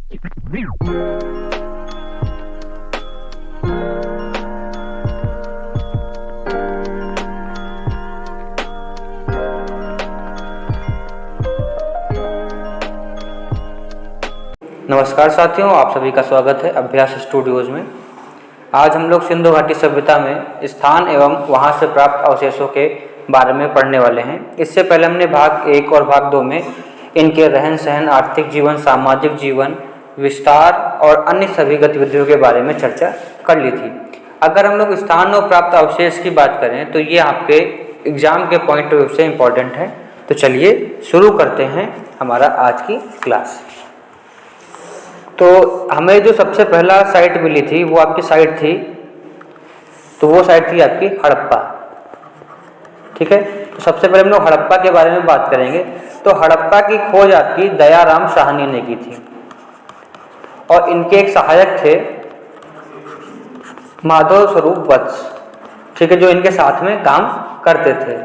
नमस्कार साथियों, आप सभी का स्वागत है अभ्यास स्टूडियोज में। आज हम लोग सिंधु घाटी सभ्यता में स्थान एवं वहां से प्राप्त अवशेषों के बारे में पढ़ने वाले हैं। इससे पहले हमने भाग 1 और भाग 2 में इनके रहन सहन, आर्थिक जीवन, सामाजिक जीवन, विस्तार और अन्य सभी गतिविधियों के बारे में चर्चा कर ली थी। अगर हम लोग स्थान और प्राप्त अवशेष की बात करें तो ये आपके एग्जाम के पॉइंट ऑफ व्यू से इम्पोर्टेंट है। तो चलिए शुरू करते हैं हमारा आज की क्लास। तो हमें जो सबसे पहला साइट मिली थी वो आपकी साइट थी, तो वो साइट थी आपकी हड़प्पा। ठीक है, तो सबसे पहले हम लोग हड़प्पा के बारे में बात करेंगे। तो हड़प्पा की खोज आपकी दयाराम साहनी ने की थी और इनके एक सहायक थे माधव स्वरूप वत्स, ठीक है, जो इनके साथ में काम करते थे।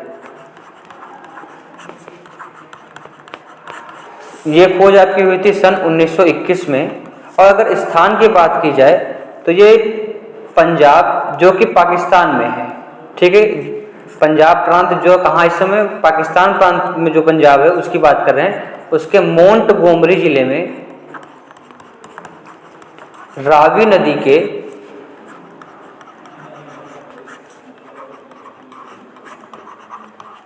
ये खोज आपकी हुई थी सन 1921 में। और अगर स्थान की बात की जाए तो ये पंजाब जो कि पाकिस्तान में है, ठीक है, पंजाब प्रांत जो कहाँ इस समय पाकिस्तान प्रांत में जो पंजाब है उसकी बात कर रहे हैं, उसके मोंटगोमरी जिले में रावी नदी के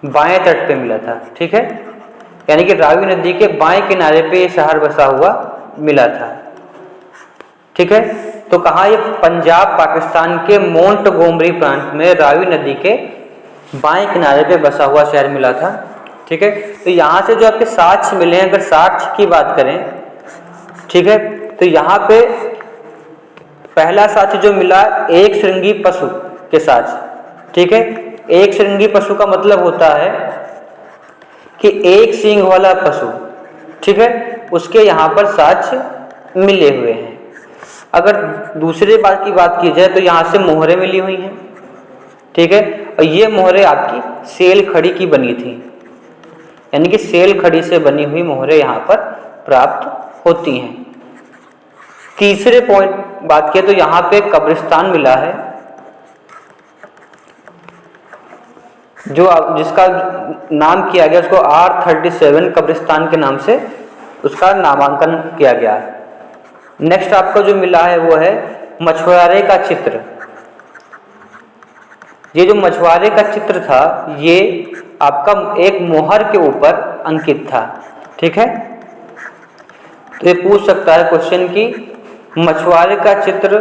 बाएं तट पे मिला था। ठीक है, यानी कि रावी नदी के बाएं किनारे पे ये शहर बसा हुआ मिला था। ठीक है, तो कहाँ ये पंजाब पाकिस्तान के मोंटगोमरी प्रांत में रावी नदी के बाएं किनारे पे बसा हुआ शहर मिला था। ठीक है, तो यहाँ से जो आपके साक्ष्य मिले हैं, अगर साक्ष्य की बात करें, ठीक है, तो यहाँ पे पहला साक्ष्य जो मिला एक श्रृंगी पशु के साक्ष्य। ठीक है, एक श्रृंगी पशु का मतलब होता है कि एक सींग वाला पशु, ठीक है, उसके यहाँ पर साक्ष्य मिले हुए हैं। अगर दूसरे बात की बात की जाए तो यहाँ से मोहरें मिली हुई हैं। ठीक है, और ये मोहरें आपकी सेल खड़ी की बनी थी, यानी कि सेल खड़ी से बनी हुई मोहरें यहाँ पर प्राप्त होती हैं। तीसरे पॉइंट बात किया तो यहाँ पे कब्रिस्तान मिला है जो जिसका नाम किया गया, उसको R37 कब्रिस्तान के नाम से उसका नामांकन किया गया है। नेक्स्ट आपको जो मिला है वो है मछुआरे का चित्र। ये जो मछुआरे का चित्र था ये आपका एक मोहर के ऊपर अंकित था। ठीक है, तो ये पूछ सकता है क्वेश्चन कि मछुआरे का चित्र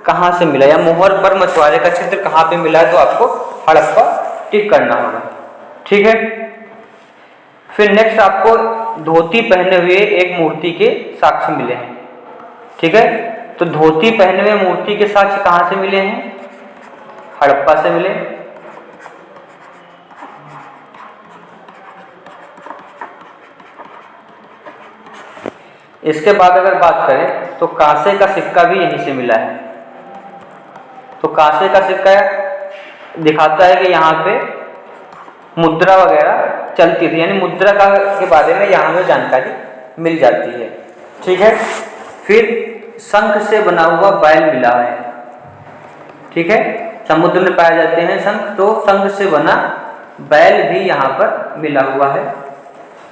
कहाँ से मिला, या मोहर पर मछुआरे का चित्र कहाँ पे मिला है, तो आपको हड़प्पा टिक करना होगा। ठीक है, फिर नेक्स्ट आपको धोती पहने हुए एक मूर्ति के साक्ष्य मिले हैं। ठीक है, तो धोती पहने हुए मूर्ति के साक्ष्य कहाँ से मिले हैं, हड़प्पा से मिले। इसके बाद अगर बात करें तो कांसे का सिक्का भी यहीं से मिला है। तो कांसे का सिक्का दिखाता है कि यहाँ पे मुद्रा वगैरह चलती थी, यानी मुद्रा का के बारे में यहाँ में जानकारी मिल जाती है। ठीक है, फिर शंख से बना हुआ बैल मिला है। ठीक है, समुद्र में पाए जाते हैं शंख, तो शंख से बना बैल भी यहाँ पर मिला हुआ है।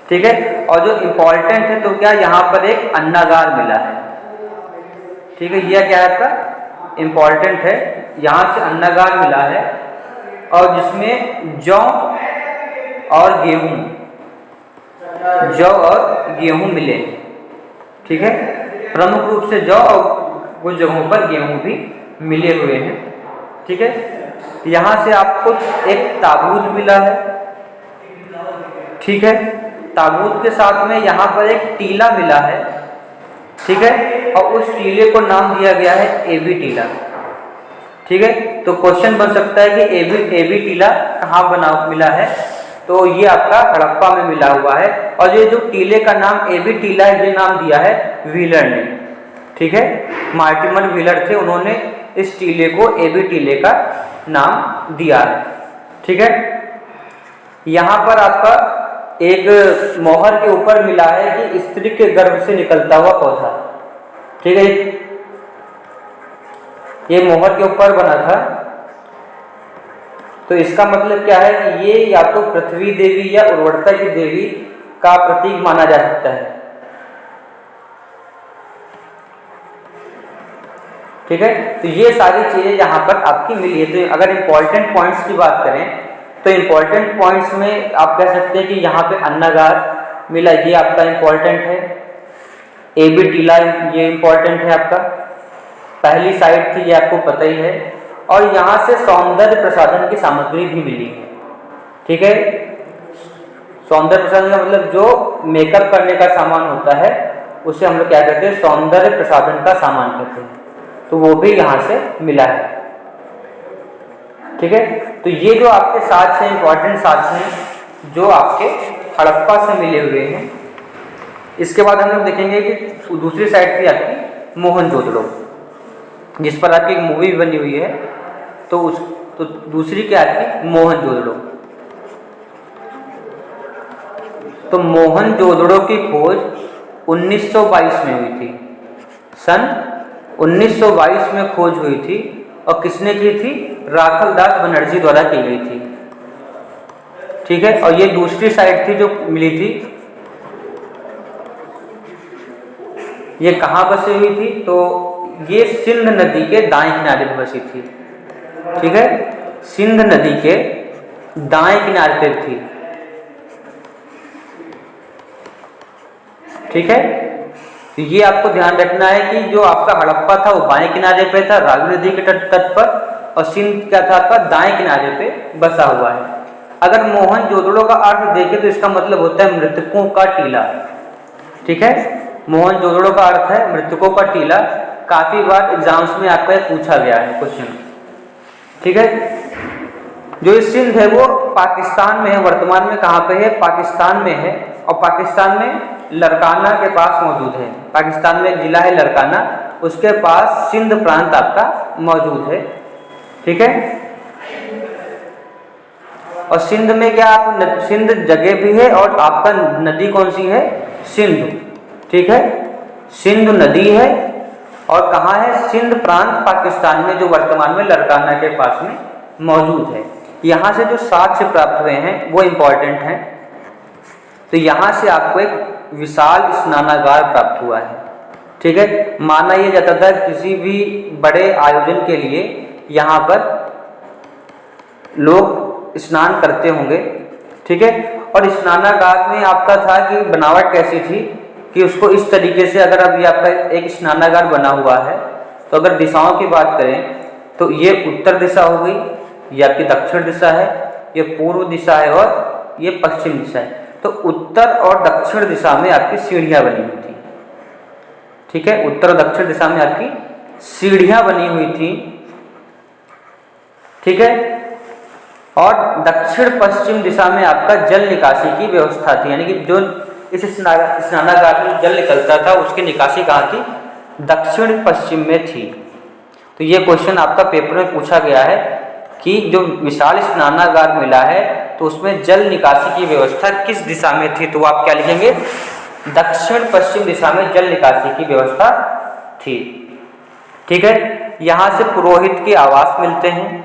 ठीक है, और जो इम्पोर्टेंट है तो क्या यहाँ पर एक अन्नागार मिला है। ठीक है, यह क्या है आपका इम्पोर्टेंट है, यहाँ से अन्नागार मिला है और जिसमें जौ और गेहूं मिले। ठीक है, प्रमुख रूप से जौ और कुछ जगहों पर गेहूं भी मिले हुए हैं। ठीक है, यहाँ से आपको एक ताबूत मिला है। ठीक है, ताबूत के साथ में यहाँ पर एक टीला मिला है। ठीक है, और उस टीले को नाम दिया गया है एबी टीला। ठीक है, तो क्वेश्चन बन सकता है कि एबी टीला कहाँ बना मिला है, तो ये आपका हड़प्पा में मिला हुआ है। और ये जो टीले का नाम एबी टीला है, ये नाम दिया है व्हीलर ने। ठीक है, मार्टिमर व्हीलर थे, उन्होंने इस टीले को एबी टीले का नाम दिया है। ठीक है, यहाँ पर आपका एक मोहर के ऊपर मिला है कि स्त्री के गर्भ से निकलता हुआ पौधा। ठीक है, ये मोहर के ऊपर बना था। तो इसका मतलब क्या है कि ये या तो पृथ्वी देवी या उर्वरता की देवी का प्रतीक माना जा सकता है। ठीक है, तो ये सारी चीजें यहाँ पर आपकी मिली है। तो अगर इम्पोर्टेंट पॉइंट्स की बात करें तो इम्पोर्टेंट पॉइंट्स में आप कह सकते हैं कि यहाँ पे अन्नागार मिला, ये आपका इम्पोर्टेंट है। AB टीला ये इम्पोर्टेंट है आपका, पहली साइट थी, ये आपको पता ही है। और यहाँ से सौंदर्य प्रसाधन की सामग्री भी मिली है। ठीक है, सौंदर्य प्रसाधन का मतलब जो मेकअप करने का सामान होता है उसे हम लोग क्या कहते हैं, सौंदर्य प्रसाधन का सामान कहते हैं। तो वो भी यहाँ से मिला है। ठीक है, तो ये जो आपके साक्ष्य हैं, इंपॉर्टेंट साक्ष्य हैं जो आपके हड़प्पा से मिले हुए हैं। इसके बाद हम लोग देखेंगे कि दूसरी साइड थी आपकी मोहनजोदड़ो, जिस पर आपकी एक मूवी भी बनी हुई है। तो दूसरी क्या थी, मोहनजोदड़ो। तो मोहनजोदड़ो की खोज 1922 में हुई थी, सन 1922 में खोज हुई थी। और किसने की थी, राखलदास बनर्जी द्वारा की गई थी। ठीक है, और ये दूसरी साइट थी जो मिली थी, ये कहाँ बसी हुई थी, तो ये सिंध नदी के दाएं किनारे पर बसी थी। ठीक है, सिंध नदी के दाएं किनारे पर थी। ठीक है, तो ये आपको ध्यान रखना है कि जो आपका हड़प्पा था वो बाएं किनारे पे था, रावी नदी के तट पर, और सिंध क्या था आपका दाएं किनारे पे बसा हुआ है। अगर मोहनजोदड़ो का अर्थ देखें तो इसका मतलब होता है मृतकों का टीला। ठीक है, मोहनजोदड़ो का अर्थ है मृतकों का टीला। काफी बार एग्जाम्स में आपका पूछा गया है क्वेश्चन। ठीक है, जो ये सिंध है वो पाकिस्तान में है, वर्तमान में कहाँ पे है, पाकिस्तान में है। और पाकिस्तान में लरकाना के पास मौजूद है। पाकिस्तान में एक जिला है लरकाना, उसके पास सिंध प्रांत आपका मौजूद है। ठीक है, और सिंध में क्या आप सिंध जगह भी है और आपका नदी कौन सी है, सिंध। ठीक है, सिंध नदी है और कहाँ है, सिंध प्रांत पाकिस्तान में, जो वर्तमान में लरकाना के पास में मौजूद है। यहाँ से जो साक्ष्य प्राप्त हुए हैं वो इम्पोर्टेंट हैं। तो यहाँ से आपको एक विशाल स्नानागार प्राप्त हुआ है। ठीक है, माना यह जाता था किसी भी बड़े आयोजन के लिए यहाँ पर लोग स्नान करते होंगे। ठीक है, और स्नानागार में आपका था कि बनावट कैसी थी कि उसको इस तरीके से, अगर अब ये आपका एक स्नानागार बना हुआ है तो अगर दिशाओं की बात करें तो ये उत्तर दिशा हो गई, ये आपकी दक्षिण दिशा है, ये पूर्व दिशा है और ये पश्चिम दिशा है। तो उत्तर और दक्षिण दिशा में आपकी सीढ़ियाँ बनी हुई थी। ठीक है, उत्तर और दक्षिण दिशा में आपकी सीढ़ियाँ बनी हुई थी। ठीक है, और दक्षिण पश्चिम दिशा में आपका जल निकासी की व्यवस्था थी, यानी कि जो इस स्नानागार में जल निकलता था उसकी निकासी कहाँ थी, दक्षिण पश्चिम में थी। तो ये क्वेश्चन आपका पेपर में पूछा गया है कि जो विशाल स्नानागार मिला है तो उसमें जल निकासी की व्यवस्था किस दिशा में थी, तो आप क्या लिखेंगे, दक्षिण पश्चिम दिशा में जल निकासी की व्यवस्था थी। ठीक है, यहाँ से पुरोहित के आवास मिलते हैं।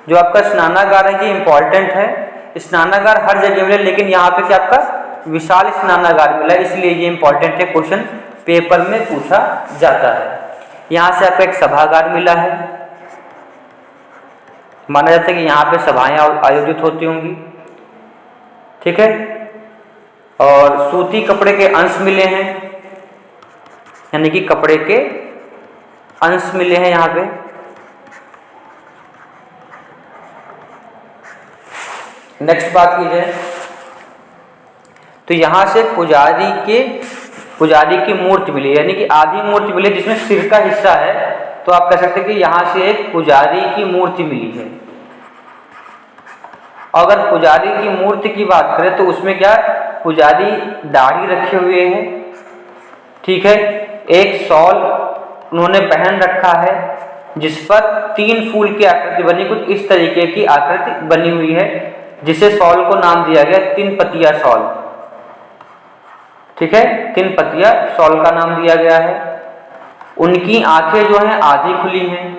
जो आपका स्नानागार है ये इंपॉर्टेंट है। स्नानागार हर जगह मिले, लेकिन यहाँ पे क्या आपका विशाल स्नानागार मिला, इसलिए ये इंपॉर्टेंट है, क्वेश्चन पेपर में पूछा जाता है। यहाँ से आपका एक सभागार मिला है, माना जाता है कि यहाँ पे सभाएं आयोजित होती होंगी। ठीक है, और सूती कपड़े के अंश मिले हैं, यानी कि कपड़े के अंश मिले हैं यहाँ पे। नेक्स्ट बात की जाए तो यहाँ से पुजारी की मूर्ति मिली, यानी कि आधी मूर्ति मिली जिसमें सिर का हिस्सा है। तो आप कह सकते हैं कि यहाँ से एक पुजारी की मूर्ति मिली है। अगर पुजारी की मूर्ति की बात करें तो उसमें क्या, पुजारी दाढ़ी रखे हुए हैं। ठीक है, एक शॉल उन्होंने पहन रखा है जिस पर 3 फूल की आकृति बनी, कुछ इस तरीके की आकृति बनी हुई है। जिसे शॉल को नाम दिया गया तीन पतिया शॉल। ठीक है, तीन पतिया शॉल का नाम दिया गया है। उनकी आंखें जो हैं आधी खुली हैं।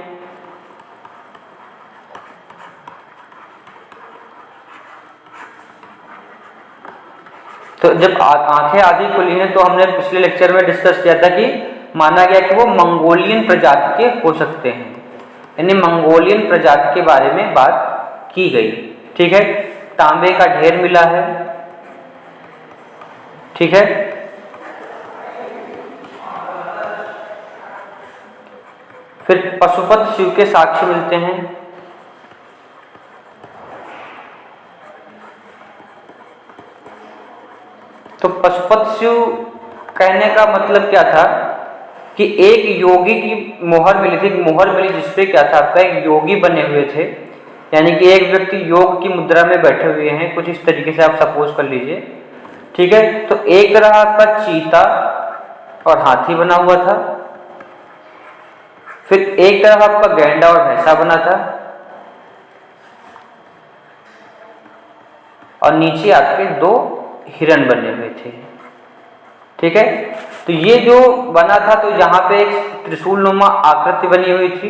तो जब आंखें आधी खुली हैं तो हमने पिछले लेक्चर में डिस्कस किया था कि माना गया कि वो मंगोलियन प्रजाति के हो सकते हैं, यानी मंगोलियन प्रजाति के बारे में बात की गई। ठीक है, तांबे का ढेर मिला है। ठीक है, फिर पशुपत शिव के साक्ष्य मिलते हैं। तो पशुपत शिव कहने का मतलब क्या था कि एक योगी की मोहर मिली थी, मोहर मिली जिसपे क्या था, आपका एक योगी बने हुए थे, यानी कि एक व्यक्ति योग की मुद्रा में बैठे हुए हैं, कुछ इस तरीके से आप सपोज कर लीजिए। ठीक है, तो एक तरह आपका चीता और हाथी बना हुआ था, फिर एक तरफ आपका गैंडा और भैंसा बना था, और नीचे आपके दो हिरण बने हुए थे। ठीक है, तो ये जो बना था, तो यहाँ पे एक त्रिशूल नुमा आकृति बनी हुई थी।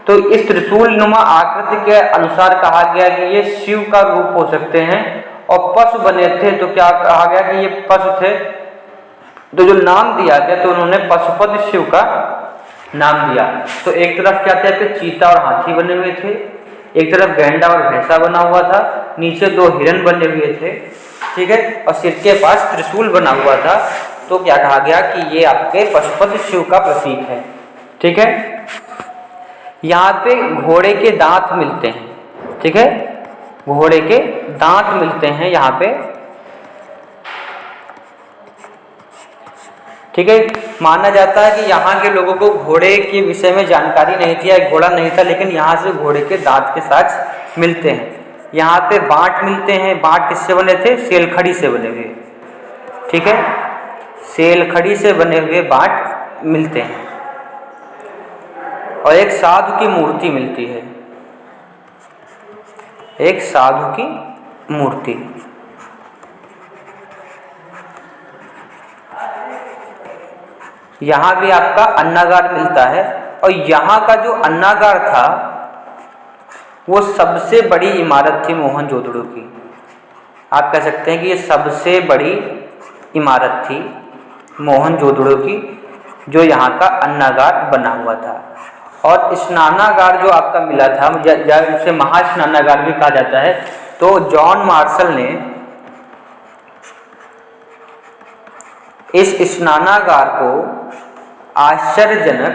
तो इस त्रिशूल नुमा आकृति के अनुसार कहा गया कि ये शिव का रूप हो सकते हैं, और पशु बने थे, तो क्या कहा गया कि ये पशु थे। तो जो नाम दिया गया तो उन्होंने पशुपत शिव का नाम दिया। तो एक तरफ क्या थे, चीता और हाथी बने हुए थे, एक तरफ गैंडा और भैंसा बना हुआ था, नीचे दो हिरण बने हुए थे। ठीक है, और सिर के पास त्रिशूल बना हुआ था। तो क्या कहा गया कि ये आपके पशुपत शिव का प्रतीक है। ठीक है, यहाँ पे घोड़े के दांत मिलते हैं। ठीक है, घोड़े के दांत मिलते हैं यहाँ पे। ठीक है, माना जाता है कि यहाँ के लोगों को घोड़े के विषय में जानकारी नहीं थी या घोड़ा नहीं था, लेकिन यहाँ से घोड़े के दांत के साथ मिलते हैं। यहाँ पे बांट मिलते हैं। बांट किससे बने थे, सेलखड़ी से बने हुए। ठीक है, सेलखड़ी से बने हुए बांट मिलते हैं, और एक साधु की मूर्ति मिलती है, एक साधु की मूर्ति। यहाँ भी आपका अन्नागार मिलता है, और यहाँ का जो अन्नागार था वो सबसे बड़ी इमारत थी मोहनजोदड़ो की। आप कह सकते हैं कि ये सबसे बड़ी इमारत थी मोहनजोदड़ो की, जो यहाँ का अन्नागार बना हुआ था। और स्नानागार जो आपका मिला था, या उसे महास्नानागार भी कहा जाता है। तो जॉन मार्शल ने इस स्नानागार को आश्चर्यजनक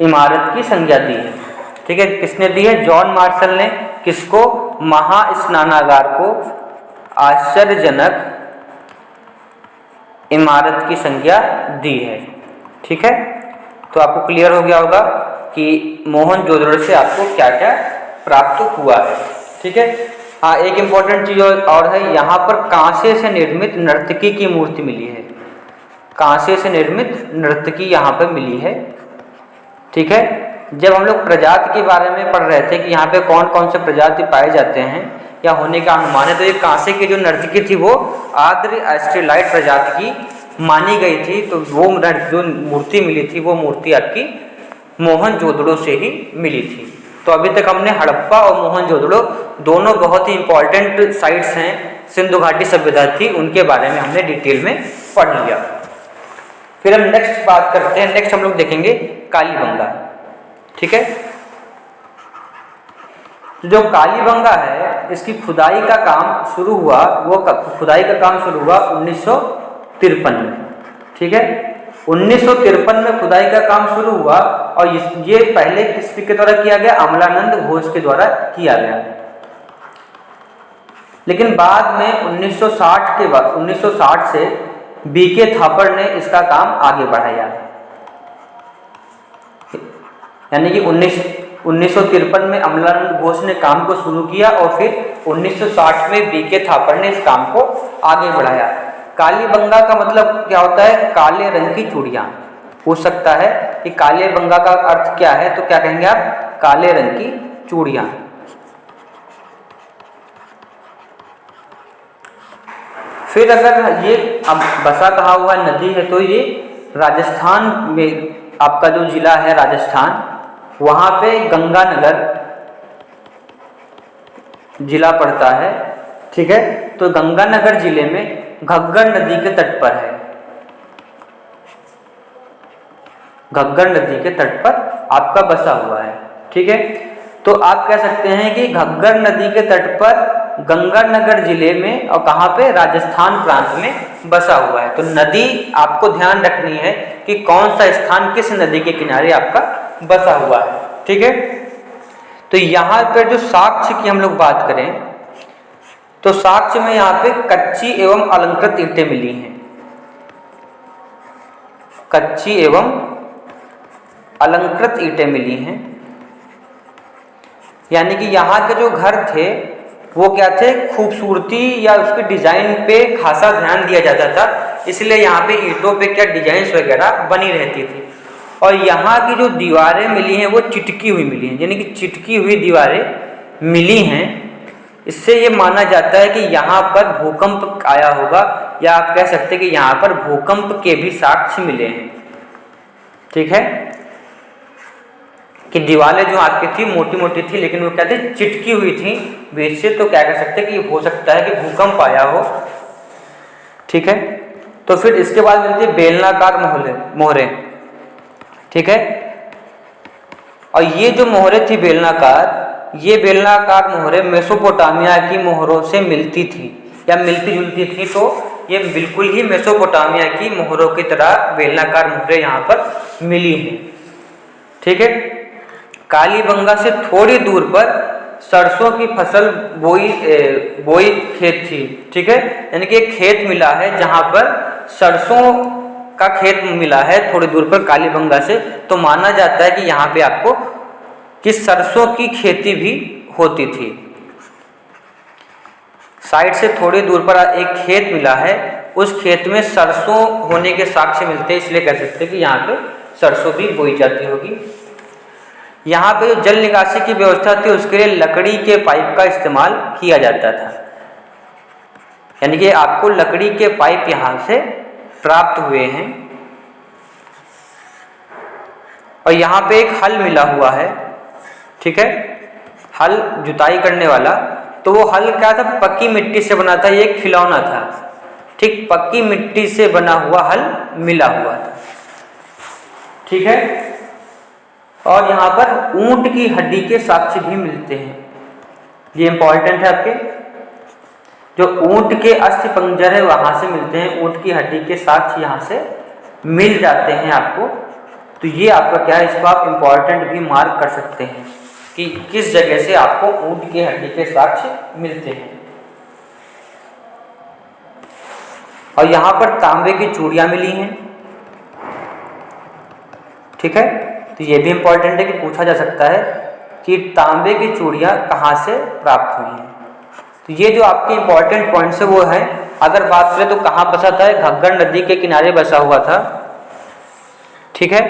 इमारत की संज्ञा दी है। ठीक है, किसने दी है, जॉन मार्शल ने। किसको, महास्नानागार को आश्चर्यजनक इमारत की संज्ञा दी है। ठीक है, तो आपको क्लियर हो गया होगा कि मोहनजोदड़ो से आपको क्या क्या प्राप्त हुआ है। ठीक है, हाँ, एक इम्पॉर्टेंट चीज़ और है, यहाँ पर कांसे से निर्मित नर्तकी की मूर्ति मिली है। कांसे से निर्मित नर्तकी यहाँ पर मिली है। ठीक है, जब हम लोग प्रजाति के बारे में पढ़ रहे थे कि यहाँ पे कौन कौन से प्रजाति पाए जाते हैं या होने का अनुमान है, तो ये कांसे की जो नर्तकी थी वो आर्द्र एस्ट्रोलाइट प्रजाति की मानी गई थी। तो वो जो मूर्ति मिली थी वो मूर्ति आपकी मोहनजोदड़ो से ही मिली थी। तो अभी तक हमने हड़प्पा और मोहनजोदड़ो दोनों बहुत ही इंपॉर्टेंट साइट्स हैं, सिंधु घाटी सभ्यता थी, उनके बारे में हमने डिटेल में पढ़ लिया। फिर हम नेक्स्ट बात करते हैं। नेक्स्ट हम लोग देखेंगे कालीबंगा। ठीक है, जो कालीबंगा है इसकी खुदाई का काम शुरू हुआ, वो खुदाई का काम शुरू हुआ 1953 में। ठीक है, 1953 में खुदाई का काम शुरू हुआ, और ये पहले किसके द्वारा किया गया, अमलानंद घोष के द्वारा किया गया। लेकिन बाद में 1960 से बीके थापड़ ने इसका काम आगे बढ़ाया, यानी कि 1953 में अमलानंद घोष ने काम को शुरू किया, और फिर 1960 में बीके थापड़ ने इस काम को आगे बढ़ाया। कालीबंगा का मतलब क्या होता है, काले रंग की चूड़ियाँ। पूछ सकता है कि कालीबंगा का अर्थ क्या है, तो क्या कहेंगे आप, काले रंग की चूड़ियाँ। फिर अगर ये अब बसा कहा हुआ नदी है तो ये राजस्थान में आपका जो जिला है राजस्थान, वहाँ पे गंगानगर जिला पड़ता है। ठीक है, तो गंगानगर जिले में घग्गर नदी के तट पर है, घग्गर नदी के तट पर आपका बसा हुआ है। ठीक है, तो आप कह सकते हैं कि घग्गर नदी के तट पर गंगानगर जिले में और कहाँ पे, राजस्थान प्रांत में बसा हुआ है। तो नदी आपको ध्यान रखनी है कि कौन सा स्थान किस नदी के किनारे आपका बसा हुआ है। ठीक है, तो यहाँ पर जो साक्ष्य की हम लोग बात करें तो साक्ष्य में यहाँ पे कच्ची एवं अलंकृत ईंटें मिली हैं, कच्ची एवं अलंकृत ईंटें मिली हैं। यानी कि यहाँ के जो घर थे वो क्या थे, खूबसूरती या उसके डिजाइन पे खासा ध्यान दिया जाता था, इसलिए यहाँ पे ईंटों पे क्या डिजाइन्स वगैरह बनी रहती थी। और यहाँ की जो दीवारें मिली हैं वो चिटकी हुई मिली हैं, यानी कि चिटकी हुई दीवारें मिली हैं। इससे ये माना जाता है कि यहाँ पर भूकंप आया होगा, या आप कह सकते हैं कि यहाँ पर भूकंप के भी साक्ष्य मिले हैं। ठीक है, कि दीवारें जो आपकी थी मोटी मोटी थी, लेकिन वो क्या थी, चिटकी हुई थी बीच से, तो क्या कह सकते हैं कि हो सकता है कि भूकंप आया हो। ठीक है, तो फिर इसके बाद मिलती है बेलनाकार मोहरें। ठीक है, और ये जो मोहरें थी बेलनाकार, ये बेलनाकार मोहरें मेसोपोटामिया की मोहरों से मिलती थी या मिलती जुलती थी, तो ये बिल्कुल ही मेसोपोटामिया की मोहरों की तरह बेलनाकार मोहरें यहाँ पर मिली हैं। ठीक है, कालीबंगा से थोड़ी दूर पर सरसों की फसल बोई खेत थी। ठीक है, यानी कि एक खेत मिला है जहाँ पर सरसों का खेत मिला है थोड़ी दूर पर कालीबंगा से, तो माना जाता है कि यहाँ पे आपको कि सरसों की खेती भी होती थी। साइड से थोड़ी दूर पर एक खेत मिला है, उस खेत में सरसों होने के साक्ष्य मिलते हैं, इसलिए कह सकते हैं कि यहाँ पे सरसों भी बोई जाती होगी। यहाँ पे जो जल निकासी की व्यवस्था थी उसके लिए लकड़ी के पाइप का इस्तेमाल किया जाता था, यानी कि आपको लकड़ी के पाइप यहाँ से प्राप्त हुए हैं। और यहाँ पे एक हल मिला हुआ है। ठीक है, हल जुताई करने वाला, तो वो हल क्या था, पक्की मिट्टी से बना था, ये एक खिलौना था। ठीक, पक्की मिट्टी से बना हुआ हल मिला हुआ था। ठीक है, और यहाँ पर ऊंट की हड्डी के साक्ष्य भी मिलते हैं, ये इंपॉर्टेंट है आपके, जो ऊंट के अस्थि पंजर है वहां से मिलते हैं, ऊंट की हड्डी के साक्ष्य यहाँ से मिल जाते हैं आपको। तो ये आपका क्या है, इसको आप इंपॉर्टेंट भी मार्क कर सकते हैं कि किस जगह से आपको ऊंट की हड्डी के साक्ष्य मिलते हैं। और यहाँ पर तांबे की चूड़ियाँ मिली हैं। ठीक है, तो ये भी इंपॉर्टेंट है कि पूछा जा सकता है कि तांबे की चूड़ियाँ कहाँ से प्राप्त हुई हैं। तो ये जो आपके इंपॉर्टेंट पॉइंट्स है वो है। अगर बात करें तो कहाँ बसा था, घग्गर नदी के किनारे बसा हुआ था। ठीक है,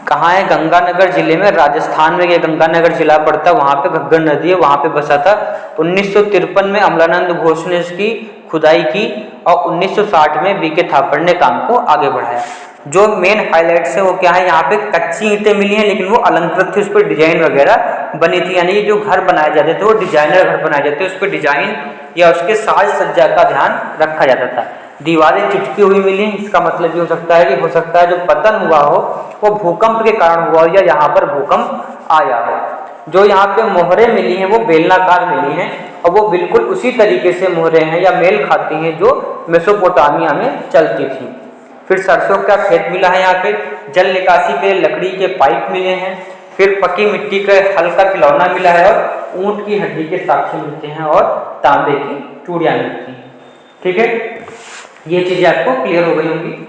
कहाँ है, गंगानगर जिले में, राजस्थान में ये गंगानगर जिला पड़ता है, वहाँ पे घग्गर नदी है, वहाँ पे बसा था। 1953 में अमलानंद घोष ने इसकी खुदाई की और 1960 में बीके थापड़ ने काम को आगे बढ़ाया। जो मेन हाइलाइट्स है वो क्या है, यहाँ पे कच्ची ईंटें मिली हैं लेकिन वो अलंकृत थी, उस पर डिजाइन वगैरह बनी थी, यानी जो घर बनाए जाते थे वो डिजाइनर घर बनाए जाते थे, उस पर डिजाइन या उसके साज सज्जा का ध्यान रखा जाता था। दीवारें चिटकी हुई मिली, इसका मतलब ये हो सकता है कि हो सकता है जो पतन हुआ हो वो भूकंप के कारण हुआ हो या यहाँ पर भूकंप आया हो। जो यहाँ पे मोहरें मिली हैं वो बेलनाकार मिली हैं और वो बिल्कुल उसी तरीके से मोहरें हैं या मेल खाती हैं जो मेसोपोटामिया में चलती थी। फिर सरसों का खेत मिला है, यहाँ पे जल निकासी के लकड़ी के पाइप मिले हैं, फिर पक्की मिट्टी का हल्का खिलौना मिला है और ऊंट की हड्डी के साक्ष्य मिलते हैं और तांबे की चूड़ियाँ मिलती हैं। ठीक है, ये चीज़ें आपको क्लियर हो गई होंगी।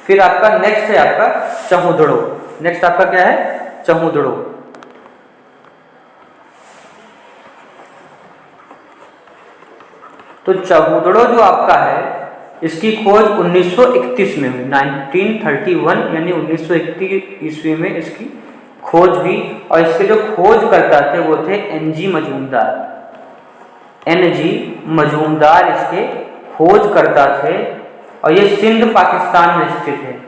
फिर आपका नेक्स्ट है आपका चहुदड़ो। नेक्स्ट आपका क्या है, चहुदड़ो। तो चहुदड़ो जो आपका है इसकी खोज 1931 में हुई, 1931 यानी 1931 ईस्वी में इसकी खोज हुई और इसके जो खोज करता थे वो थे NG मजूमदार। NG मजूमदार इसके खोजकर्ता थे और ये सिंध पाकिस्तान में स्थित है।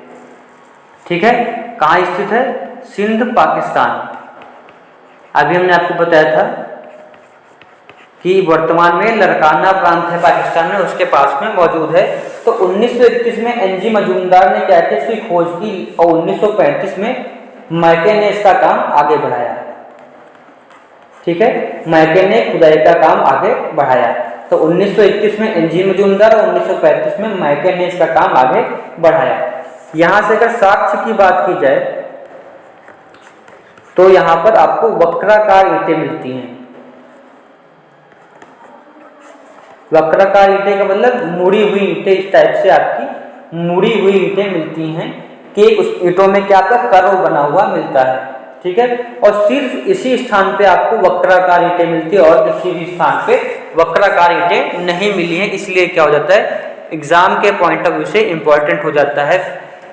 ठीक है, कहाँ स्थित है? सिंध पाकिस्तान। अभी हमने आपको बताया था कि वर्तमान में लड़काना प्रांत है पाकिस्तान में, उसके पास में मौजूद है। तो 1921 में NG मजूमदार ने क्या किया, इसकी खोज की और 1935 में मैके ने इसका काम आगे बढ़ाया। ठीक है, मैके ने खुदाई का काम आगे बढ़ाया। तो 1921 में NG मजूमदार और 1935 में मैके ने इसका काम आगे बढ़ाया। यहाँ से अगर साक्ष्य की बात की जाए तो यहाँ पर आपको वक्राकार ईंटें मिलती हैं। वक्राकार ईंटें का मतलब मुड़ी हुई ईंटें, इस टाइप से आपकी मुड़ी हुई ईंटें मिलती हैं कि उस ईंटों में क्या आपका कर्व बना हुआ मिलता है। ठीक है, और सिर्फ इसी स्थान पे आपको वक्राकार ईंटें मिलती है और किसी भी स्थान पे वक्राकार ईंटें नहीं मिली हैं। इसलिए क्या हो जाता है, एग्जाम के पॉइंट ऑफ व्यू से इंपॉर्टेंट हो जाता है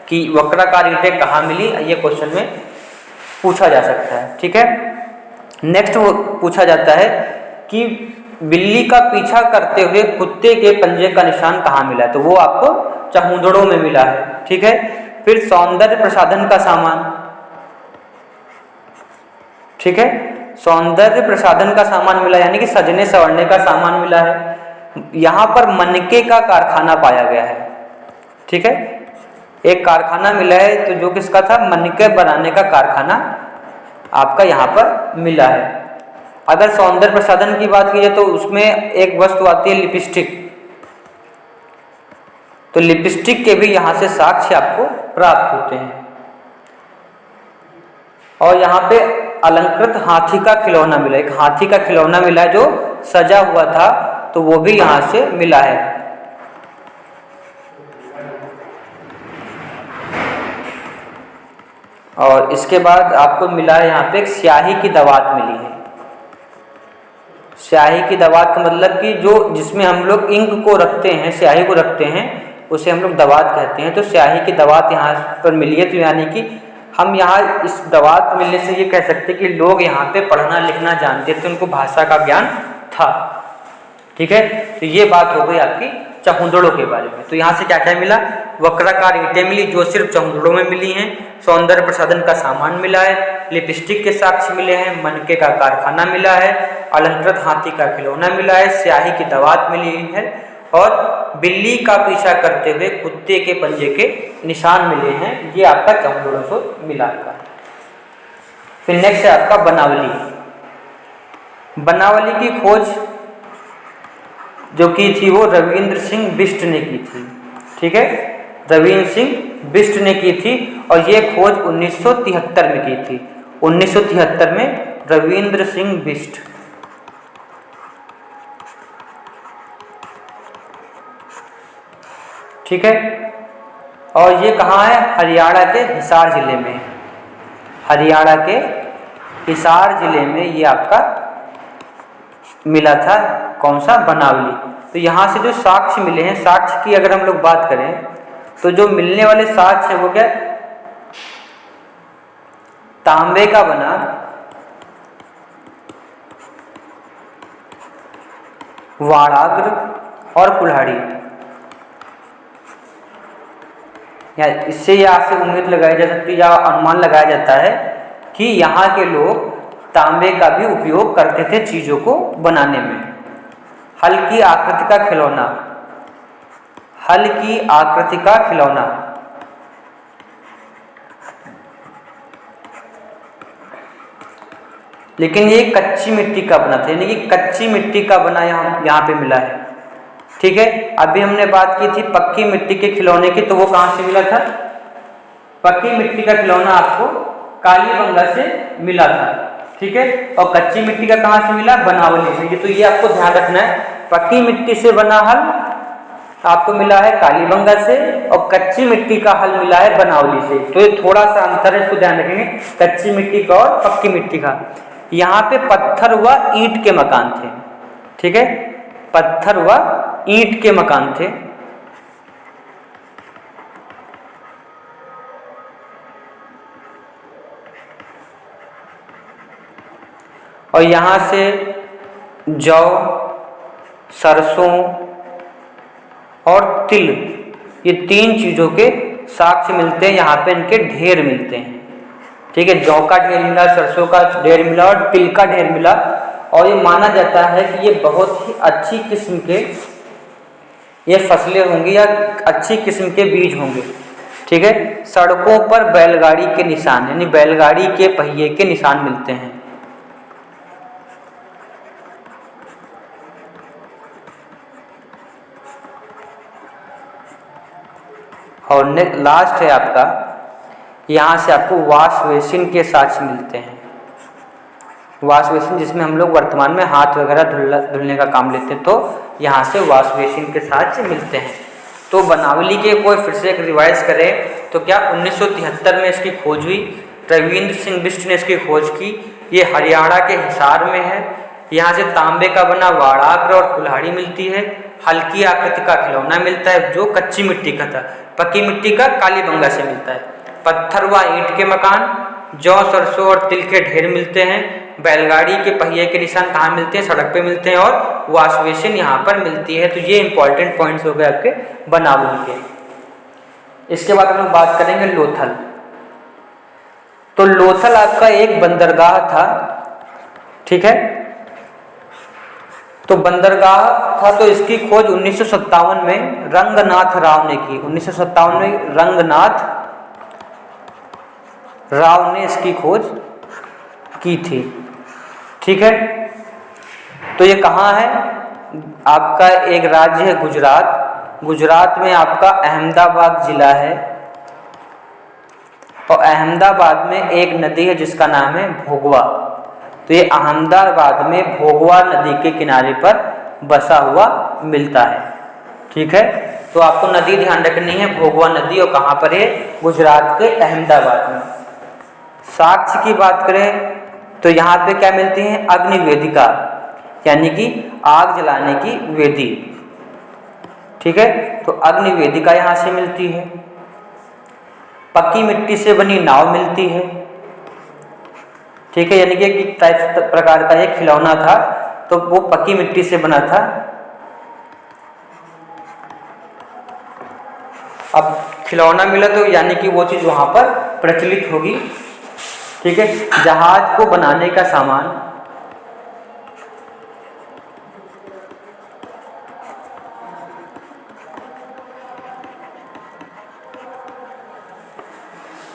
कि वक्राकार ईंटें कहाँ मिली, ये क्वेश्चन में पूछा जा सकता है। ठीक है, नेक्स्ट वो पूछा जाता है कि बिल्ली का पीछा करते हुए कुत्ते के पंजे का निशान कहाँ मिला है, तो वो आपको चहुंदड़ों में मिला है। ठीक है, फिर सौंदर्य प्रसाधन का सामान। ठीक है, सौंदर्य प्रसाधन का सामान मिला यानी कि सजने संवरने का सामान मिला है। यहाँ पर मनके का कारखाना पाया गया है। ठीक है, एक कारखाना मिला है, तो जो किसका था, मनके बनाने का कारखाना आपका यहाँ पर मिला है। अगर सौंदर्य प्रसाधन की बात की जाए तो उसमें एक वस्तु आती है लिपस्टिक, तो लिपस्टिक के भी यहाँ से साक्ष्य आपको प्राप्त होते हैं। और यहाँ पे अलंकृत हाथी का खिलौना मिला, एक हाथी का खिलौना मिला है जो सजा हुआ था, तो वो भी यहाँ से मिला है। और इसके बाद आपको मिला है यहाँ पे एक स्याही की दवात मिली है। स्याही की दवात का मतलब कि जो जिसमें हम लोग इंक को रखते हैं, स्याही को रखते हैं, उसे हम लोग दवात कहते हैं। तो स्याही की दवात यहाँ पर मिली है, तो यानी कि हम यहाँ इस दवात मिलने से ये कह सकते हैं कि लोग यहाँ पे पढ़ना लिखना जानते थे, उनको भाषा का ज्ञान था। ठीक है, तो ये बात हो गई आपकी चहुंदड़ों के बारे में। तो यहाँ से क्या क्या मिला, वक्राकार ईंटें मिली जो सिर्फ चहुंदड़ों में मिली हैं, सौंदर्य प्रसाधन का सामान मिला है, लिपस्टिक के साक्ष्य मिले हैं, मनके का कारखाना मिला है, अलंकृत हाथी का खिलौना मिला है, स्याही की दवात मिली है और बिल्ली का पीछा करते हुए कुत्ते के पंजे के निशान मिले हैं। ये आपका चहुंदड़ों से मिला था। फिर नेक्स्ट है आपका बनावली। बनावली की खोज जो की थी वो रविंद्र सिंह बिष्ट ने की थी। ठीक है, रविंद्र सिंह बिष्ट ने की थी और ये खोज 1973 में की थी। 1973 में रविंद्र सिंह बिष्ट। ठीक है, और ये कहाँ है, हरियाणा के हिसार जिले में। हरियाणा के हिसार जिले में ये आपका मिला था, कौन सा, बनावली। तो यहाँ से जो साक्ष्य मिले हैं, साक्ष्य की अगर हम लोग बात करें तो जो मिलने वाले साक्ष्य है वो क्या, तांबे का बना वाड़ाग्र और कुल्हाड़ी। या इससे या आपसे उम्मीद लगाई जा सकती है या अनुमान लगाया जाता है कि यहाँ के लोग तांबे का भी उपयोग करते थे चीज़ों को बनाने में। हल्की आकृति का खिलौना, हल्की आकृति का खिलौना, लेकिन ये कच्ची मिट्टी का बना था, यानी कि कच्ची मिट्टी का बना यहाँ पे मिला है। ठीक है, अभी हमने बात की थी पक्की मिट्टी के खिलौने की, तो वो कहाँ से मिला था, पक्की मिट्टी का खिलौना आपको कालीबंगा से मिला था। ठीक है, और कच्ची मिट्टी का कहाँ से मिला, बनावली से। तो ये आपको ध्यान रखना है, पक्की मिट्टी से बना हल आपको मिला है कालीबंगा से और कच्ची मिट्टी का हल मिला है बनावली से। तो ये थोड़ा सा अंतर है, इसको ध्यान रखेंगे, कच्ची मिट्टी का और पक्की मिट्टी का। यहाँ पे पत्थर व ईंट के मकान थे। ठीक है, पत्थर व ईंट के मकान थे। और यहाँ से जौ, सरसों और तिल, ये 3 चीज़ों के साक्ष्य मिलते हैं, यहाँ पे इनके ढेर मिलते हैं। ठीक है, जौ का ढेर मिला, सरसों का ढेर मिला और तिल का ढेर मिला। और ये माना जाता है कि ये बहुत ही अच्छी किस्म के ये फसलें होंगी या अच्छी किस्म के बीज होंगे। ठीक है, सड़कों पर बैलगाड़ी के निशान यानी बैलगाड़ी के पहिए के निशान मिलते हैं। और लास्ट है आपका, यहाँ से आपको वॉश बेसिन के साक्ष्य मिलते हैं। वॉश बेसिन जिसमें हम लोग वर्तमान में हाथ वगैरह धुलने का काम लेते हैं, तो यहाँ से वॉश बेसिन के साक्ष्य मिलते हैं। तो वनावली के कोई फिर से एक रिवाइज करें तो क्या 1973 में इसकी खोज हुई, रविंद्र सिंह बिष्ट ने इसकी खोज की। ये हरियाणा के हिसार में है। यहाँ से तांबे का बना वाड़ाग्र और कुल्हाड़ी मिलती है। हल्की आकृति का खिलौना मिलता है जो कच्ची मिट्टी का था, पक्की मिट्टी का कालीबंगा से मिलता है। पत्थर व ईंट के मकान, जौ सरसों और तिल के ढेर मिलते हैं। बैलगाड़ी के पहिए के निशान कहाँ मिलते हैं? सड़क पे मिलते हैं। और वॉश बेसिन यहाँ पर मिलती है। तो ये इंपॉर्टेंट पॉइंट्स हो गए आपके वनावली के। इसके बाद हम लोग बात करेंगे लोथल। तो लोथल आपका एक बंदरगाह था। ठीक है, तो बंदरगाह था, तो इसकी खोज 1957 में रंगनाथ राव ने की। 1957 में रंगनाथ राव ने इसकी खोज की थी। ठीक है, तो ये कहाँ है? आपका एक राज्य है गुजरात। गुजरात में आपका अहमदाबाद जिला है और अहमदाबाद में एक नदी है जिसका नाम है भोगवा। तो ये अहमदाबाद में भोगवा नदी के किनारे पर बसा हुआ मिलता है। ठीक है, तो आपको नदी ध्यान रखनी है, भोगवा नदी, और कहाँ पर है? गुजरात के अहमदाबाद में। साक्ष्य की बात करें तो यहाँ पे क्या मिलती है? अग्नि वेदिका, यानी कि आग जलाने की वेदी। ठीक है, तो अग्नि वेदिका यहाँ से मिलती है। पक्की मिट्टी से बनी नाव मिलती है। ठीक है, यानी कि एक टाइप प्रकार का एक खिलौना था, तो वो पक्की मिट्टी से बना था। अब खिलौना मिला तो यानी कि वो चीज़ वहाँ पर प्रचलित होगी। ठीक है, जहाज को बनाने का सामान,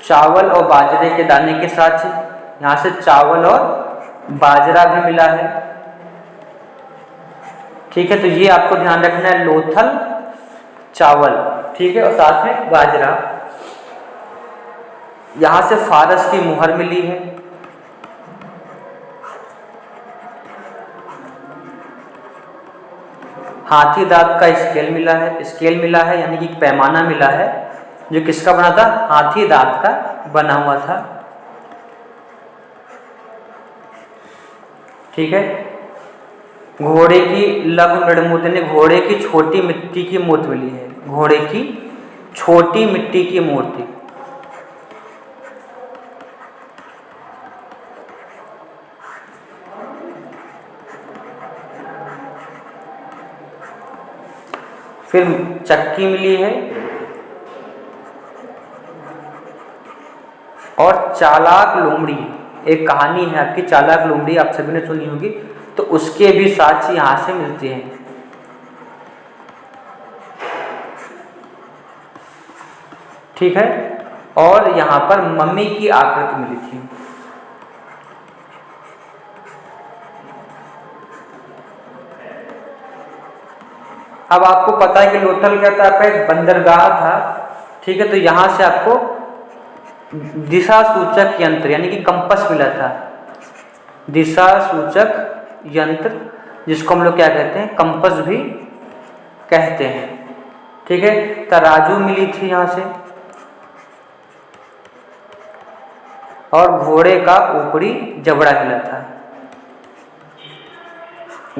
चावल और बाजरे के दाने के साथ यहाँ से चावल और बाजरा भी मिला है। ठीक है, तो ये आपको ध्यान रखना है, लोथल चावल। ठीक है, और साथ में बाजरा। यहाँ से फारस की मुहर मिली है। हाथी दांत का स्केल मिला है। स्केल मिला है यानी कि पैमाना मिला है, जो किसका बना था? हाथी दांत का बना हुआ था। ठीक है, घोड़े की लघु मृणमूर्ति ने घोड़े की छोटी मिट्टी की मूर्ति मिली है। घोड़े की छोटी मिट्टी की मूर्ति। फिर चक्की मिली है और चालाक लोमड़ी। एक कहानी है आपकी, चालाक लोमड़ी, आप सभी ने सुनी होगी, तो उसके भी साक्ष्य यहाँ से मिलते हैं। ठीक है, और यहाँ पर मम्मी की आकृति मिली थी। अब आपको पता है कि लोथल क्या था? आपका एक बंदरगाह था। ठीक है, तो यहाँ से आपको दिशा सूचक यंत्र यानी कि कंपस मिला था। दिशा सूचक यंत्र, जिसको हम लोग क्या कहते हैं? कंपस भी कहते हैं। ठीक है, तराजू मिली थी यहाँ से, और घोड़े का ऊपरी जबड़ा मिला था।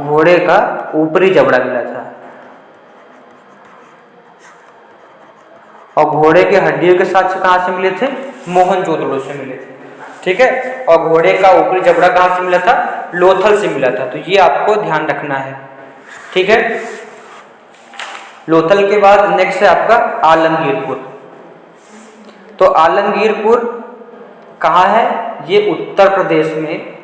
घोड़े का ऊपरी जबड़ा मिला था, और घोड़े के हड्डियों के साथ कहाँ से मिले थे? मोहनजोदड़ो से मिले थे। ठीक है, और घोड़े का ऊपरी जबड़ा कहाँ से मिला था? लोथल से मिला था। तो ये आपको ध्यान रखना है। ठीक है। लोथल के बाद नेक्स्ट है आपका आलमगीरपुर। तो आलमगीरपुर कहाँ है? ये उत्तर प्रदेश में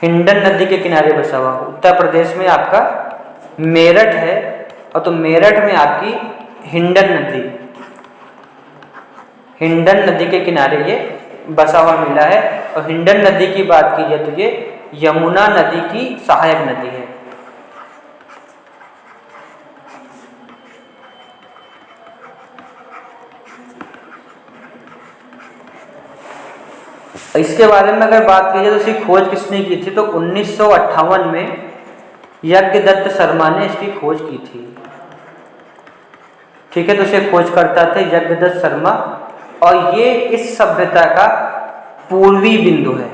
हिंडन नदी के किनारे बसा हुआ। उत्तर प्रदेश में आपका मेरठ है, और तो मेरठ में आपकी हिंडन नदी के किनारे ये बसा हुआ मिला है। और हिंडन नदी की बात की जाए तो ये यमुना नदी की सहायक नदी है। इसके बारे में अगर बात की जाए तो इसकी खोज किसने की थी? तो 1958 में यज्ञदत्त शर्मा ने इसकी खोज की थी। ठीक है, तो इसे खोज करता थे यज्ञदत्त शर्मा, और ये इस सभ्यता का पूर्वी बिंदु है।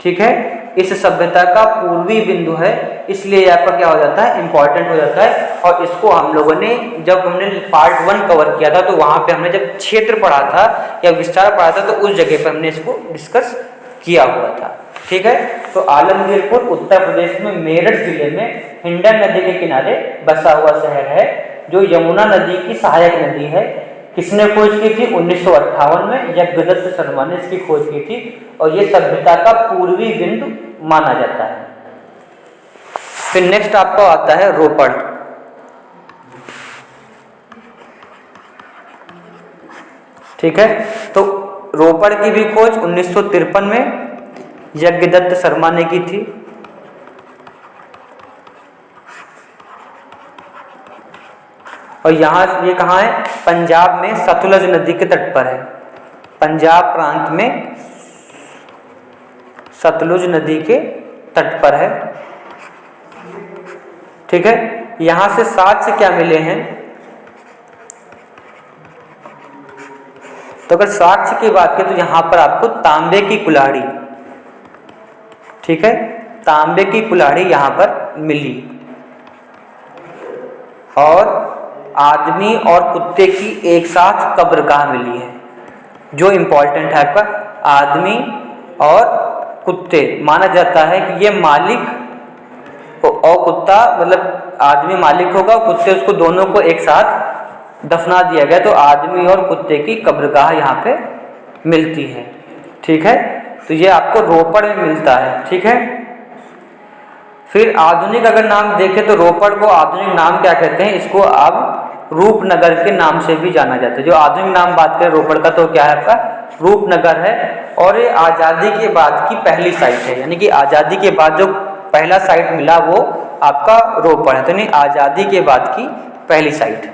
ठीक है, इस सभ्यता का पूर्वी बिंदु है, इसलिए यहाँ पर क्या हो जाता है, इंपॉर्टेंट हो जाता है। और इसको हम लोगों ने जब हमने पार्ट 1 कवर किया था, तो वहाँ पे हमने जब क्षेत्र पढ़ा था या विस्तार पढ़ा था, तो उस जगह पर हमने इसको डिस्कस किया हुआ था। ठीक है, तो आलमगीरपुर उत्तर प्रदेश में मेरठ जिले में हिंडन नदी के किनारे बसा हुआ शहर है, जो यमुना नदी की सहायक नदी है। किसने खोज की थी? 1958 में यज्ञदत्त शर्मा ने इसकी खोज की थी, और ये सभ्यता का पूर्वी बिंदु माना जाता है। फिर नेक्स्ट आपको आता है रोपड़। ठीक है, तो रोपड़ की भी खोज 1953 में यज्ञदत्त शर्मा ने की थी। और यहाँ ये कहाँ है? पंजाब में सतलुज नदी के तट पर है। पंजाब प्रांत में सतलुज नदी के तट पर है। ठीक है, यहाँ से साक्ष्य क्या मिले हैं? तो अगर साक्ष्य की बात करें तो यहाँ पर आपको तांबे की कुल्हाड़ी, ठीक है, तांबे की कुल्हाड़ी यहाँ पर मिली, और आदमी और कुत्ते की एक साथ कब्रगाह मिली है। जो इंपॉर्टेंट है आपका, आदमी और कुत्ते, माना जाता है कि ये मालिक और कुत्ता, मतलब आदमी मालिक होगा और कुत्ते उसको, दोनों को एक साथ दफना दिया गया। तो आदमी और कुत्ते की कब्रगाह यहाँ पे मिलती है। ठीक है, तो ये आपको रोपड़ में मिलता है। ठीक है, फिर आधुनिक अगर नाम देखें तो रोपड़ को आधुनिक नाम क्या कहते हैं? इसको अब रूपनगर के नाम से भी जाना जाता है। जो आधुनिक नाम बात करें रोपड़ का, तो क्या है आपका? रूपनगर है। और ये आज़ादी के बाद की पहली साइट है, यानी कि आज़ादी के बाद जो पहला साइट मिला वो आपका रोपड़ है। तो नहीं, आज़ादी के बाद की पहली साइट।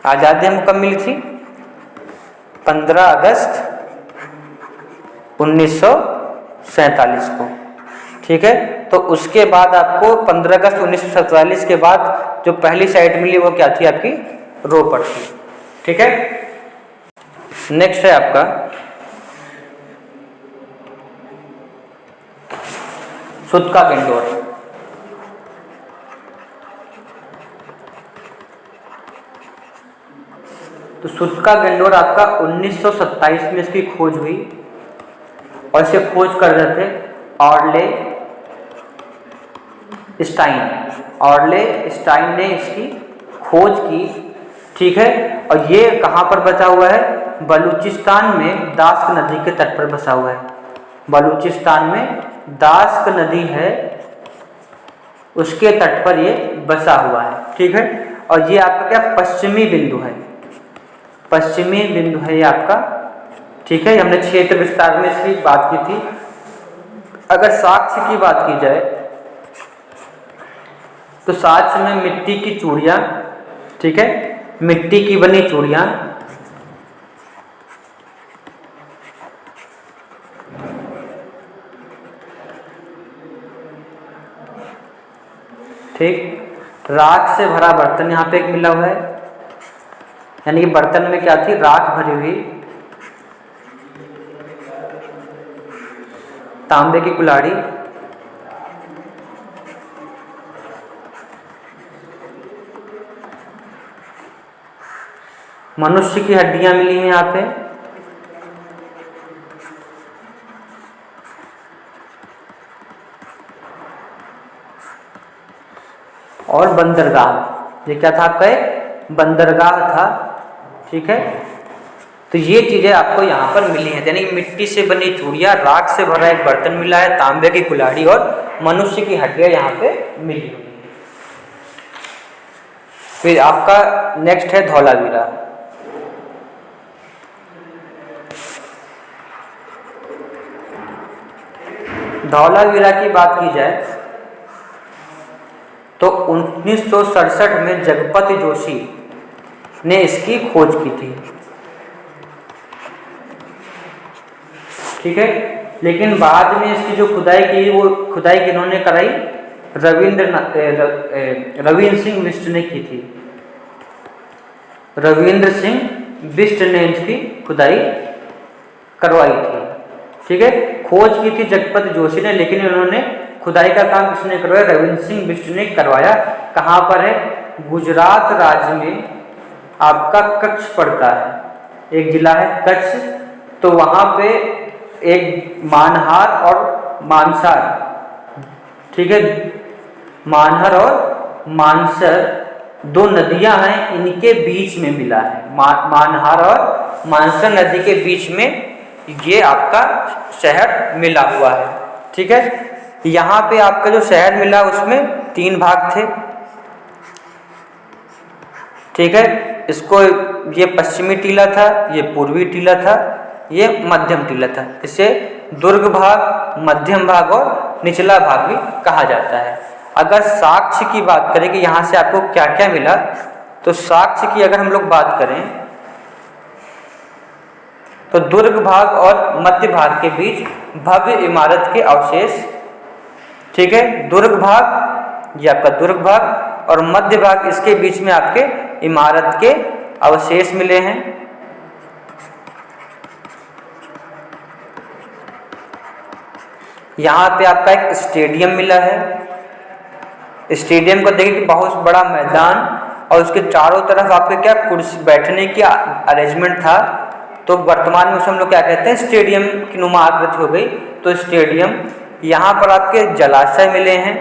आज़ादी हमको कब मिली थी? 15 अगस्त 1947 को। ठीक है, तो उसके बाद आपको 15 अगस्त 1947 के बाद जो पहली साइट मिली वो क्या थी? आपकी रोपड़ थी। ठीक है, नेक्स्ट है आपका सुतका गंडोर। तो सुतका गंडोर आपका 1927 में इसकी खोज हुई, और इसे खोज कर रहे थे ऑर्ले स्टाइन ने इसकी खोज की। ठीक है, और ये कहाँ पर बचा हुआ है? बलूचिस्तान में दास्क नदी के तट पर बसा हुआ है। बलूचिस्तान में दास्क नदी है, उसके तट पर ये बसा हुआ है। ठीक है, और ये आपका क्या पश्चिमी बिंदु है? पश्चिमी बिंदु है ये आपका। ठीक है, हमने क्षेत्र विस्तार में इसकी बात की थी। अगर साक्ष्य की बात की जाए तो साक्ष्य में मिट्टी की चूड़ियाँ, ठीक है, मिट्टी की बनी चूड़ियाँ, ठीक, राख से भरा बर्तन यहाँ पे एक मिला हुआ है, यानी कि बर्तन में क्या थी? राख भरी हुई, तांबे की कुल्हाड़ी, मनुष्य की हड्डियां मिली हैं यहाँ पे। और बंदरगाह, ये क्या था आपका, एक बंदरगाह था। ठीक है, तो ये चीज़ें आपको यहाँ पर मिली हैं, यानी कि मिट्टी से बनी चूड़ियाँ, राख से भरा एक बर्तन मिला है, तांबे की कुल्हाड़ी और मनुष्य की हड्डियाँ यहाँ पे मिली हुई हैं। फिर आपका नेक्स्ट है धौलावीरा। धौलावीरा की बात की जाए तो 1967 में जगपति जोशी ने इसकी खोज की थी। ठीक है, लेकिन बाद में इसकी जो खुदाई की, वो खुदाई किन्होंने कराई, रविंद्र सिंह बिष्ट ने की थी। रविंद्र सिंह बिष्ट ने इसकी खुदाई करवाई थी। ठीक है, खोज की थी जगपति जोशी ने, लेकिन इन्होंने खुदाई का काम किसने करवाया, रविंद्र सिंह बिष्ट ने करवाया। कहाँ पर है, गुजरात राज्य में आपका कच्छ पड़ता है, एक जिला है कच्छ, तो वहाँ पे एक मानहार और मानसर, ठीक है, मानहर और मानसर दो नदियां हैं, इनके बीच में मिला है। मानहार और मानसर नदी के बीच में ये आपका शहर मिला हुआ है। ठीक है, यहाँ पे आपका जो शहर मिला उसमें 3 भाग थे। ठीक है, इसको, ये पश्चिमी टीला था, ये पूर्वी टीला था, ये मध्यम टीला था। इसे दुर्ग भाग, मध्यम भाग और निचला भाग भी कहा जाता है। अगर साक्ष्य की बात करें कि यहाँ से आपको क्या क्या मिला, तो साक्ष्य की अगर हम लोग बात करें तो दुर्ग भाग और मध्य भाग के बीच भव्य इमारत के अवशेष। ठीक है, दुर्ग भाग, ये आपका दुर्ग भाग और मध्य भाग, इसके बीच में आपके इमारत के अवशेष मिले हैं। यहाँ पे आपका एक स्टेडियम मिला है। स्टेडियम को देखिए कि बहुत बड़ा मैदान और उसके चारों तरफ आपके क्या कुर्सी, बैठने की अरेंजमेंट था। तो वर्तमान में उसे हम लोग क्या कहते हैं, स्टेडियम की नुमा आकृति हो गई, तो स्टेडियम। यहाँ पर आपके जलाशय मिले हैं।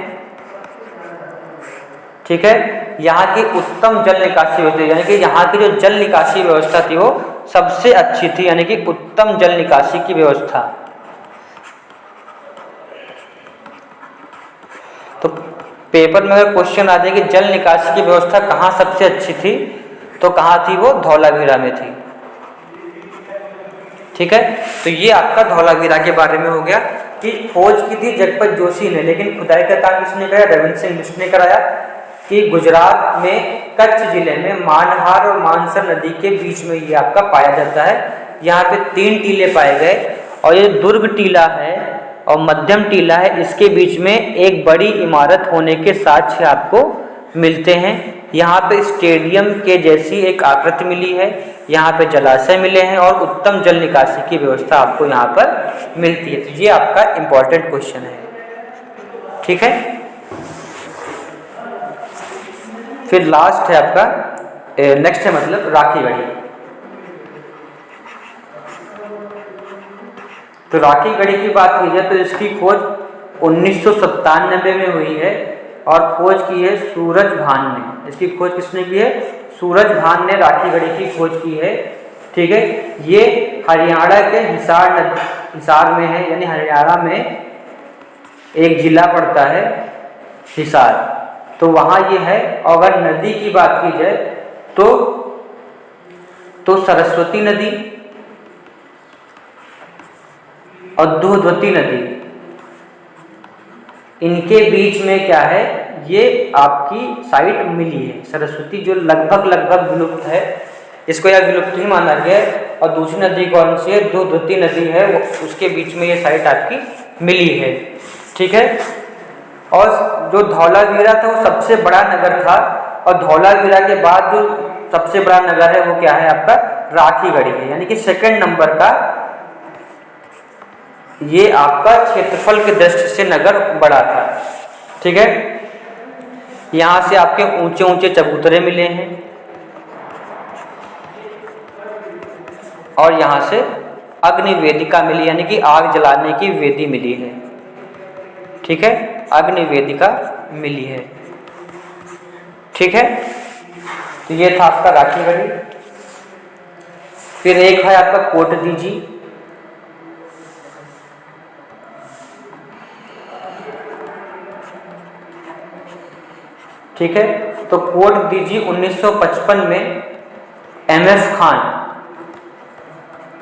ठीक है, यहाँ की उत्तम जल निकासी व्यवस्था, यानी कि यहाँ की जो जल निकासी व्यवस्था थी वो सबसे अच्छी थी, यानी कि उत्तम जल निकासी की व्यवस्था। तो पेपर में अगर क्वेश्चन आ जाए कि जल निकासी की व्यवस्था कहाँ सबसे अच्छी थी, तो कहाँ थी, वो धौलावीरा में थी। ठीक है, तो ये आपका धौलावीरा के बारे में हो गया कि खोज की थी जगपति जोशी ने, लेकिन खुदाई का काम किसने कराया, रविंद्र सिंह बिष्ट ने कराया। कि गुजरात में कच्छ जिले में मानहार और मानसर नदी के बीच में ये आपका पाया जाता है। यहाँ पे 3 टीले पाए गए और ये दुर्ग टीला है और मध्यम टीला है, इसके बीच में एक बड़ी इमारत होने के साक्ष्य आपको मिलते हैं। यहाँ पे स्टेडियम के जैसी एक आकृति मिली है, यहाँ पे जलाशय मिले हैं और उत्तम जल निकासी की व्यवस्था आपको यहाँ पर मिलती है। तो ये आपका इम्पोर्टेंट क्वेश्चन है। ठीक है, फिर लास्ट है आपका, नेक्स्ट है मतलब राखी गढ़ी। तो राखी गढ़ी की बात की जाए तो इसकी खोज 1997 में हुई है और खोज की है सूरज भान ने। इसकी खोज किसने की है, सूरज भान ने राखी गढ़ी की खोज की है। ठीक है, ये हरियाणा के हिसार में है, यानी हरियाणा में एक जिला पड़ता है हिसार, तो वहाँ ये है। अगर नदी की बात की जाए तो सरस्वती नदी और दुधवती नदी, इनके बीच में क्या है, ये आपकी साइट मिली है। सरस्वती जो लगभग विलुप्त है, इसको यह विलुप्त ही माना गया है। और दूसरी नदी कौन सी है, दुधवती नदी है, उसके बीच में ये साइट आपकी मिली है। ठीक है, और जो धौलावीरा था वो सबसे बड़ा नगर था और धौलावीरा के बाद जो सबसे बड़ा नगर है वो क्या है आपका, राखी गढ़ी है, यानी कि सेकंड नंबर का ये आपका क्षेत्रफल की दृष्टि से नगर बड़ा था। ठीक है, यहाँ से आपके ऊंचे ऊंचे चबूतरे मिले हैं। और यहाँ से अग्नि वेदिका मिली, यानी कि आग जलाने की वेदी मिली है। ठीक है, अग्नि वेदिका मिली है। ठीक है, तो ये था आपका राखी गढ़ी। फिर एक है आपका कोटदीजी। ठीक है, तो कोटदीजी 1955 में एमएफ खान,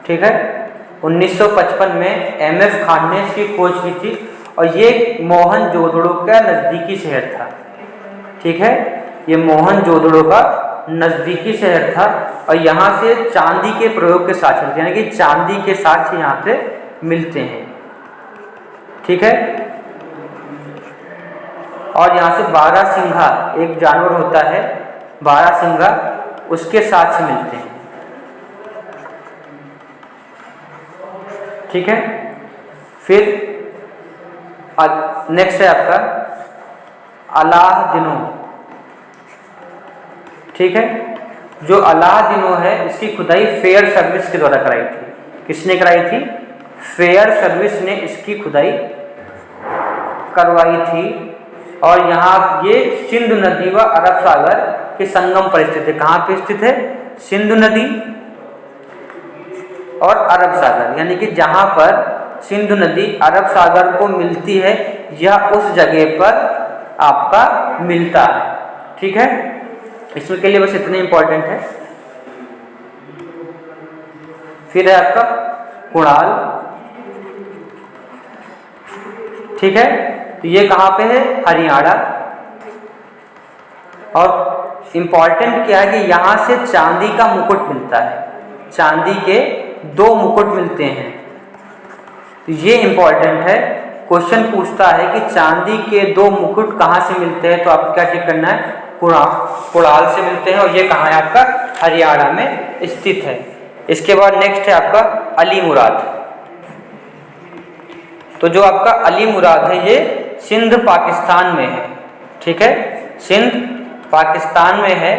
ठीक है, 1955 में एमएफ खान ने इसकी खोज की थी और ये मोहनजोदड़ो का नज़दीकी शहर था। ठीक है, ये मोहनजोदड़ो का नज़दीकी शहर था और यहाँ से चांदी के प्रयोग के साक्ष्य मिलते हैं, यानी कि चांदी के साक्ष्य यहाँ पे मिलते हैं। ठीक है, और यहाँ से बारहसिंघा एक जानवर होता है, बारहसिंघा, उसके साक्ष्य मिलते हैं। ठीक है, फिर नेक्स्ट है आपका अलाहदीनो। ठीक है, जो अलाहदीनो है इसकी खुदाई फेयर सर्विस के द्वारा कराई थी। किसने कराई थी? फेयर सर्विस ने इसकी खुदाई करवाई थी। और यहाँ ये सिंधु नदी व अरब सागर के संगम पर स्थित है। कहाँ पे स्थित है? सिंधु नदी और अरब सागर, यानी कि जहाँ पर सिंधु नदी अरब सागर को मिलती है, यह उस जगह पर आपका मिलता है। ठीक है, इसमें के लिए बस इतने इंपॉर्टेंट है। फिर है आपका कुणाल। ठीक है, तो ये कहाँ पे है? हरियाणा। और इम्पॉर्टेंट क्या है कि यहाँ से चांदी का मुकुट मिलता है, चांदी के 2 मुकुट मिलते हैं। तो ये इम्पॉर्टेंट है, क्वेश्चन पूछता है कि चांदी के 2 मुकुट कहाँ से मिलते हैं, तो आपको क्या टिक करना है? कुणाल से मिलते हैं और ये कहाँ है? आपका हरियाणा में स्थित है। इसके बाद नेक्स्ट है आपका अली मुराद। तो जो आपका अली मुराद है ये सिंध पाकिस्तान में है। ठीक है, सिंध पाकिस्तान में है।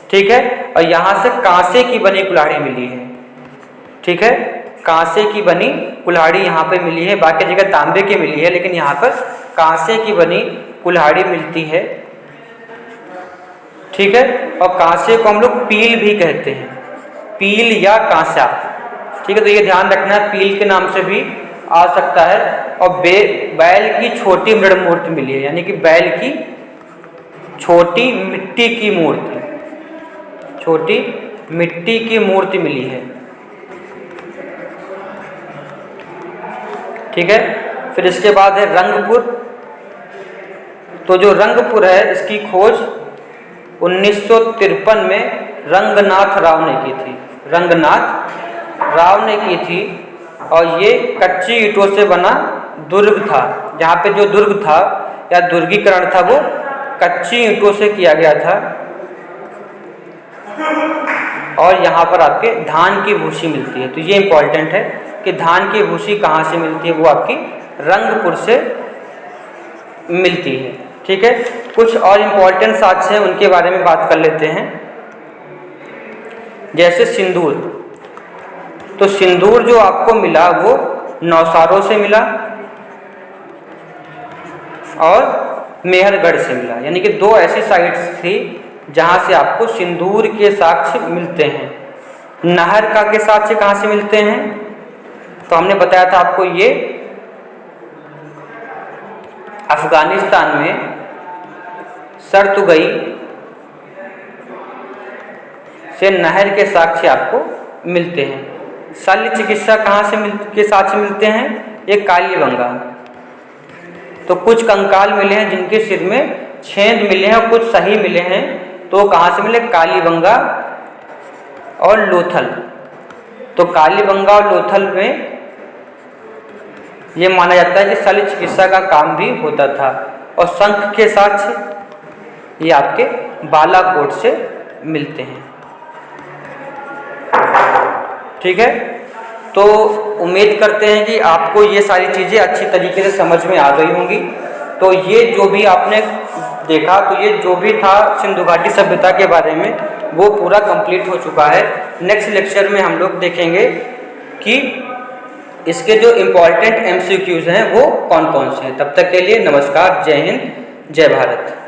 ठीक है, और यहाँ से कांसे की बनी कुल्हाड़ी मिली है। ठीक है, कांसे की बनी कुल्हाड़ी यहाँ पे मिली है, बाकी जगह तांबे की मिली है, लेकिन यहाँ पर कांसे की बनी कुल्हाड़ी मिलती है। ठीक है, और कांसे को हम लोग पील भी कहते हैं, पील या कांसा। ठीक है, तो ये ध्यान रखना है, पील के नाम से भी आ सकता है। और बैल की छोटी मृण मूर्ति मिली है, यानी कि बैल की छोटी मिट्टी की मूर्ति, छोटी मिट्टी की मूर्ति मिली है। ठीक है, फिर इसके बाद है रंगपुर। तो जो रंगपुर है इसकी खोज 1953 में रंगनाथ राव ने की थी, रंगनाथ राव ने की थी। और ये कच्ची ईंटों से बना दुर्ग था। जहाँ पे जो दुर्ग था या दुर्गीकरण था वो कच्ची ईंटों से किया गया था। और यहाँ पर आपके धान की भूसी मिलती है। तो ये इम्पॉर्टेंट है कि धान की भूसी कहाँ से मिलती है, वो आपकी रंगपुर से मिलती है। ठीक है, कुछ और इम्पॉर्टेंट साक्ष्य हैं, उनके बारे में बात कर लेते हैं। जैसे सिंदूर। तो सिंदूर जो आपको मिला वो नौसारों से मिला और मेहरगढ़ से मिला, यानी कि 2 ऐसी साइट्स थी जहाँ से आपको सिंदूर के साक्ष्य मिलते हैं। नाहरका के साक्ष्य कहाँ से मिलते हैं? तो हमने बताया था आपको, ये अफगानिस्तान में सरतुगई से नहर के साक्ष्य आपको मिलते हैं। शल्य चिकित्सा कहाँ से के साक्ष्य मिलते हैं? ये कालीबंगा। तो कुछ कंकाल मिले हैं जिनके सिर में छेद मिले हैं और कुछ सही मिले हैं, तो कहाँ से मिले? कालीबंगा और लोथल। तो कालीबंगा और लोथल में ये माना जाता है कि शल्य चिकित्सा का काम भी होता था। और शंख के साक्ष्य ये आपके बालाकोट से मिलते हैं। ठीक है, तो उम्मीद करते हैं कि आपको ये सारी चीज़ें अच्छी तरीके से समझ में आ गई होंगी। तो ये जो भी आपने देखा, तो ये जो भी था सिंधु घाटी सभ्यता के बारे में, वो पूरा कंप्लीट हो चुका है। नेक्स्ट लेक्चर में हम लोग देखेंगे कि इसके जो इम्पोर्टेंट MCQs हैं वो कौन कौन से हैं। तब तक के लिए नमस्कार, जय हिंद, जय भारत।